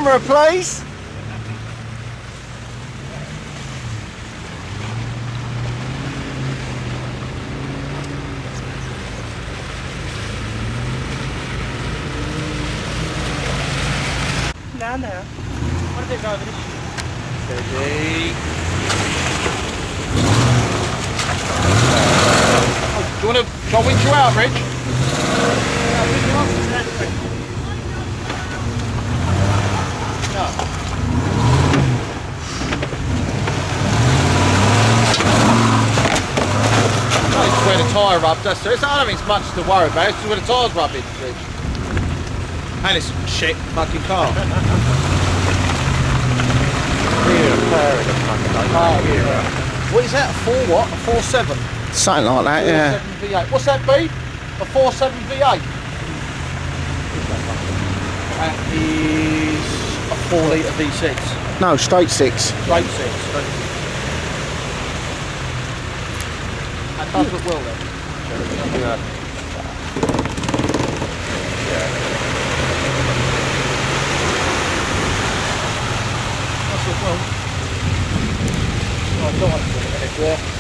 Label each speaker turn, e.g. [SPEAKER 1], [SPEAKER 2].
[SPEAKER 1] camera, please. Now. What did it go over this? Steady. Oh, do you want to? Shall I winch you out, Rich? No. It's where the tyre rubbed. That's it. I don't think it's much to worry about. It's where the tyre's rubbing, Rich. And it's a shit fucking car. What is that? A 4 what? A 4.7?
[SPEAKER 2] Something like that, yeah.
[SPEAKER 1] 4.7 V8. What's that be? A 4.7 V8? That is a 4 litre V6.
[SPEAKER 2] No, straight 6.
[SPEAKER 1] Straight 6. That does look well then. Yeah. That's look well. Oh, I don't want to do it, yeah.